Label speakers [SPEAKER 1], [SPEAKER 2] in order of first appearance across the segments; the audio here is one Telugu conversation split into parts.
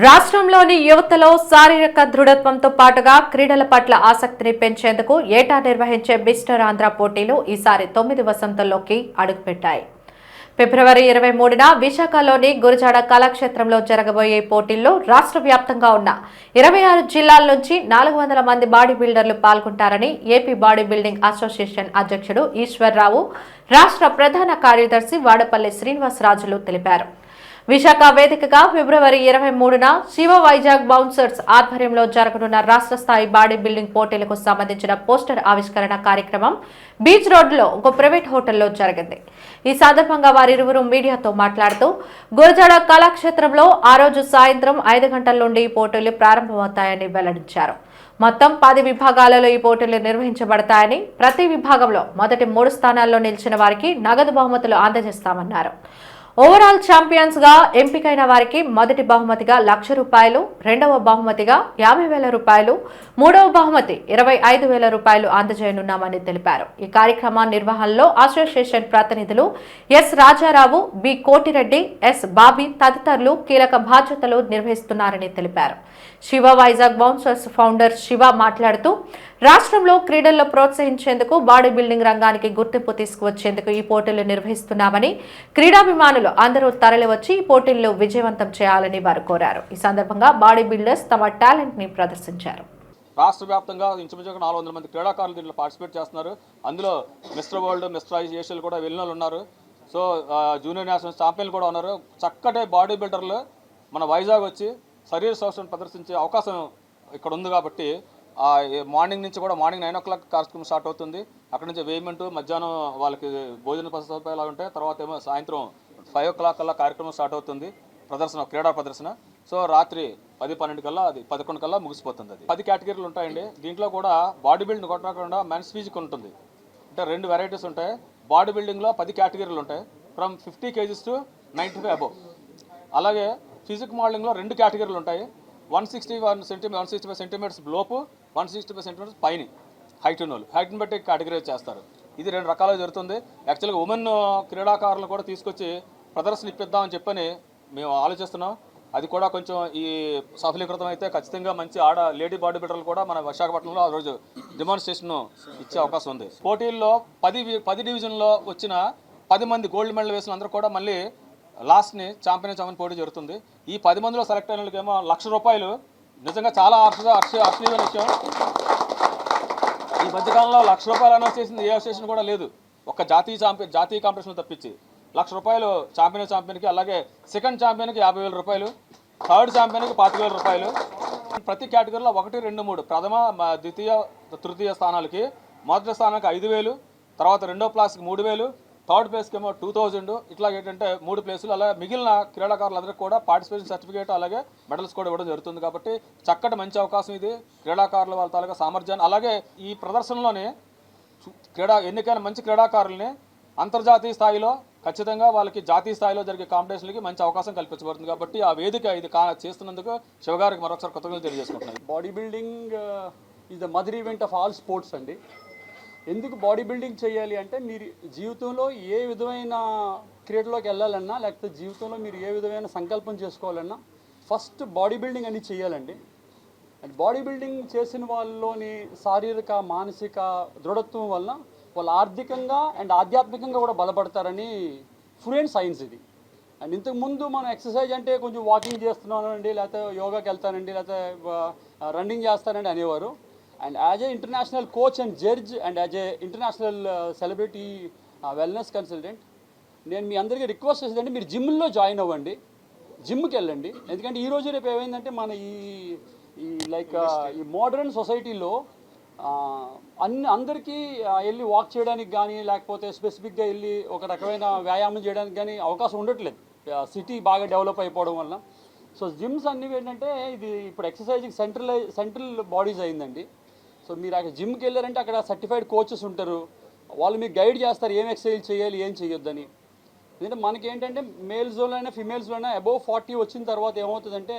[SPEAKER 1] రాష్ట్రంలోని యువతలో శారీరక దృఢత్వంతో పాటుగా క్రీడల పట్ల ఆసక్తిని పెంచేందుకు ఏటా నిర్వహించే మిస్టర్ ఆంధ్ర పోటీలు ఈసారి 9 వసంతంలోకి అడుగుపెట్టాయి. ఫిబ్రవరి 23న విశాఖలోని గురజాడ కళాక్షేత్రంలో జరగబోయే పోటీల్లో రాష్ట్ర వ్యాప్తంగా ఉన్న 26 జిల్లాల నుంచి 400 మంది బాడీ బిల్డర్లు పాల్గొంటారని ఏపీ బాడీ బిల్డింగ్ అసోసియేషన్ అధ్యక్షుడు ఈశ్వర్రావు, రాష్ట్ర ప్రధాన కార్యదర్శి వాడపల్లి శ్రీనివాసరాజులు తెలిపారు. విశాఖ వేదికగా ఫిబ్రవరి 23న శివ వైజాగ్ బౌన్సర్స్ ఆధ్వర్యంలో జరగనున్న రాష్ట్ర స్థాయి బాడీ బిల్డింగ్ పోటీలకు సంబంధించిన పోస్టర్ ఆవిష్కరణ కార్యక్రమం బీచ్ రోడ్లో ఒక ప్రైవేట్ హోటల్లో జరిగింది. ఈ సందర్భంగా వారిరువురు మీడియాతో మాట్లాడుతూ గురజాడ కళాక్షేత్రంలో ఆ రోజు సాయంత్రం 5 గంటల నుండి ఈ పోటీలు ప్రారంభమవుతాయని వెల్లడించారు. మొత్తం 10 విభాగాలలో ఈ పోటీలు నిర్వహించబడతాయని, ప్రతి విభాగంలో మొదటి 3 స్థానాల్లో నిలిచిన వారికి నగదు బహుమతులు అందజేస్తామన్నారు. ఓవరాల్ ఛాంపియన్స్ గా ఎంపికైన వారికి మొదటి బహుమతిగా ₹1,00,000, రెండవ బహుమతిగా ₹50,000, మూడవ బహుమతి ₹25,000 అందజేయనున్నామని తెలిపారు. ఈ కార్యక్రమ నిర్వహణలో అసోసియేషన్ ప్రతినిధులు S Rajarao, B Kotireddy, S Bobby తదితరులు కీలక బాధ్యతలు నిర్వహిస్తున్నారని తెలిపారు. శివ వైజాగ్ బౌన్సర్స్ ఫౌండర్ శివ మాట్లాడుతూ రాష్ట్రంలో క్రీడల్లో ప్రోత్సహించేందుకు బాడీ బిల్డింగ్ రంగానికి గుర్తింపు తీసుకువచ్చేందుకు ఈ పోటీలు నిర్వహిస్తున్నామని, క్రీడాభిమానులు అందరూ తరలివచ్చి ఈ పోటీల్లో విజయవంతం చేయాలని వారు కోరారు. ఈ సందర్భంగా బాడీ బిల్డర్స్ తమ టాలెంట్ ని ప్రదర్శించారు.
[SPEAKER 2] రాష్ట్ర వ్యాప్తంగా ఇంచుమించుగా 400 మంది క్రీడాకారులు దీంట్లో పార్టిసిపేట్ చేస్తున్నారు. అందులో మిస్టర్ వరల్డ్, మిస్టర్ ఏషియాలు కూడా వెళ్ళిన వాళ్ళు ఉన్నారు. సో జూనియర్ నేషనల్ ఛాంపియన్లు కూడా ఉన్నారు. చక్కటి బాడీ బిల్డర్లు మన వైజాగ్ వచ్చి శరీర సౌష్ఠవం ప్రదర్శించే అవకాశం ఇక్కడ ఉంది. కాబట్టి మార్నింగ్ నుంచి కూడా మార్నింగ్ 9 o'clock కార్యక్రమం స్టార్ట్ అవుతుంది. అక్కడ నుంచి వేమెంట్, మధ్యాహ్నం వాళ్ళకి భోజన సదుపాయాలు ఉంటాయి. తర్వాత ఏమో సాయంత్రం 5 o'clock కల్లా కార్యక్రమం స్టార్ట్ అవుతుంది. ప్రదర్శన, క్రీడా ప్రదర్శన. సో రాత్రి 10-12 కల్లా, అది 11 కల్లా ముగిసిపోతుంది. అది 10 కేటగిరీలు ఉంటాయండి. దీంట్లో కూడా బాడీ బిల్డింగ్ కొట్టకుండా మెన్స్ ఫిజిక్ ఉంటుంది. అంటే 2 వెరైటీస్ ఉంటాయి. బాడీ బిల్డింగ్లో 10 కేటగిరీలు ఉంటాయి, ఫ్రమ్ 50 kgs to 95 above. అలాగే ఫిజిక్ మోడలింగ్లో 2 కేటగిరీలు ఉంటాయి, 165 సెంటీమీటర్స్ లోపు, 165 సెంటీమీటర్స్ పైన హైట్ ఉన్న వాళ్ళు. హైట్ని బట్టి కేటగిరైజ్ చేస్తారు. ఇది 2 రకాలుగా జరుగుతుంది. యాక్చువల్గా ఉమెన్ క్రీడాకారులను కూడా తీసుకొచ్చి ప్రదర్శన ఇప్పిద్దామని చెప్పని మేము ఆలోచిస్తున్నాం. అది కూడా కొంచెం ఈ సఫలీకృతం అయితే ఖచ్చితంగా మంచి లేడీ బాడీ బిల్డర్లు కూడా మన విశాఖపట్నంలో ఆ రోజు డెమాన్స్ట్రేషన్ ఇచ్చే అవకాశం ఉంది. పోటీల్లో 10 డివిజన్లో వచ్చిన 10 మంది గోల్డ్ మెడల్ వేసిన అందరూ కూడా మళ్ళీ లాస్ట్ని ఛాంపియన్ పోటీ జరుగుతుంది. ఈ 10 మందిలో సెలెక్ట్ అయిన వాళ్ళకేమో ₹1,00,000. నిజంగా చాలా హర్షణీయమైన విషయం. ఈ మధ్యకాలంలో ₹1,00,000 అనౌన్స్ చేసింది ఏ అసోసియేషన్ కూడా లేదు. ఒక జాతీయ కాంపిటీషన్ తప్పించి ₹1,00,000 ఛాంపియన్కి, అలాగే సెకండ్ ఛాంపియన్కి ₹50,000, థర్డ్ ఛాంపియన్కి ₹25,000. ప్రతి కేటగిరీలో 1, 2, 3 ప్రథమ, ద్వితీయ, తృతీయ స్థానాలకి మొదటి స్థానానికి 5,000, తర్వాత రెండో ప్లేస్కి 3,000, థర్డ్ ప్లేస్కి ఏమో 2,000. ఇట్లా ఏంటంటే 3 ప్లేసులు. అలాగే మిగిలిన క్రీడాకారులందరికీ కూడా పార్టిసిపేషన్ సర్టిఫికేట్, అలాగే మెడల్స్ కూడా ఇవ్వడం జరుగుతుంది. కాబట్టి చక్కటి మంచి అవకాశం ఇది క్రీడాకారుల వాళ్ళ తాలూకా సామర్థ్యాన్ని. అలాగే ఈ ప్రదర్శనలోనే ఎన్నికైన మంచి క్రీడాకారుల్ని అంతర్జాతీయ స్థాయిలో ఖచ్చితంగా వాళ్ళకి జాతీయ స్థాయిలో జరిగే కాంపిటీషన్లకి మంచి అవకాశం కల్పించబడుతుంది. కాబట్టి ఆ వేదిక ఇది చేస్తున్నందుకు శివగారికి మరొకసారి కృతజ్ఞతలు తెలియజేసుకుంటున్నాను.
[SPEAKER 3] Body building is the mother event of all sports అండి. ఎందుకు బాడీ బిల్డింగ్ చేయాలి అంటే, మీరు జీవితంలో ఏ విధమైన క్రీడలోకి వెళ్ళాలన్నా, లేకపోతే జీవితంలో మీరు ఏ విధమైన సంకల్పం చేసుకోవాలన్నా ఫస్ట్ బాడీ బిల్డింగ్ అనేది చేయాలండి. అండ్ బాడీ బిల్డింగ్ చేసిన వాళ్ళలోని శారీరక, మానసిక దృఢత్వం వల్ల వాళ్ళు ఆర్థికంగా అండ్ ఆధ్యాత్మికంగా కూడా బలపడతారని ఫ్లూయెంట్ సైన్స్ ఇది. అండ్ ఇంతకుముందు మనం ఎక్సర్సైజ్ అంటే కొంచెం వాకింగ్ చేస్తున్నానండి, లేకపోతే యోగాకి వెళ్తానండి, లేకపోతే రన్నింగ్ చేస్తానండి అనేవారు. And as a international coach and judge and as a international celebrity wellness consultant, నేను మీ అందరికీ రిక్వెస్ట్ చేసేదంటే మీరు జిమ్లో జాయిన్ అవ్వండి, జిమ్కి వెళ్ళండి. ఎందుకంటే ఈరోజు రేపు ఏమైందంటే మన ఈ మోడర్న్ సొసైటీలో అందరికీ వెళ్ళి వాక్ చేయడానికి కానీ, లేకపోతే స్పెసిఫిక్గా వెళ్ళి ఒక రకమైన వ్యాయామం చేయడానికి కానీ అవకాశం ఉండట్లేదు, సిటీ బాగా డెవలప్ అయిపోవడం వల్ల. సో జిమ్స్ అన్నీ ఏంటంటే ఇది ఇప్పుడు ఎక్సర్సైజింగ్ సెంట్రల్ బాడీస్ అయిందండి. సో మీరు అక్కడ జిమ్కి వెళ్ళారంటే అక్కడ సర్టిఫైడ్ కోచెస్ ఉంటారు, వాళ్ళు మీకు గైడ్ చేస్తారు ఏం ఎక్సర్సైజ్ చేయాలి, ఏం చేయొద్దని. ఎందుకంటే మనకి ఏంటంటే మేల్స్లో అయినా ఫిమేల్స్లో అయినా అబోవ్ 40 వచ్చిన తర్వాత ఏమవుతుందంటే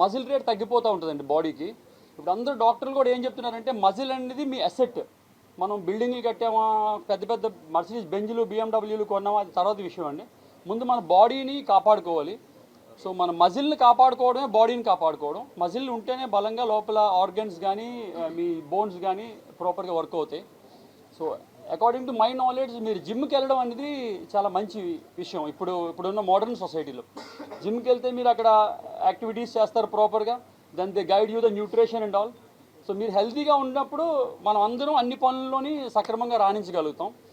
[SPEAKER 3] మజిల్ రేట్ తగ్గిపోతూ ఉంటుందండి బాడీకి. ఇప్పుడు అందరూ డాక్టర్లు కూడా ఏం చెప్తున్నారంటే మజిల్ అనేది మీ అసెట్. మనం బిల్డింగ్లు కట్టామా, పెద్ద పెద్ద మర్సిడీస్ బెంజ్లు, బిఎండబ్ల్యూలు కొన్నామా, అది తర్వాత విషయం అండి. ముందు మన బాడీని కాపాడుకోవాలి. సో మన మజిల్ని కాపాడుకోవడమే బాడీని కాపాడుకోవడం. మజిల్ ఉంటేనే బలంగా లోపల ఆర్గన్స్ కానీ మీ బోన్స్ కానీ ప్రాపర్గా వర్క్ అవుతాయి. So according to my knowledge మీరు జిమ్కి వెళ్ళడం అనేది చాలా మంచి విషయం. ఇప్పుడున్న మోడర్న్ సొసైటీలో జిమ్కి వెళ్తే మీరు అక్కడ యాక్టివిటీస్ చేస్తారు ప్రాపర్గా, then they guide you the nutrition and all. So మీరు హెల్తీగా ఉన్నప్పుడు మనం అందరం అన్ని పనుల్లోని సక్రమంగా రాణించగలుగుతాం.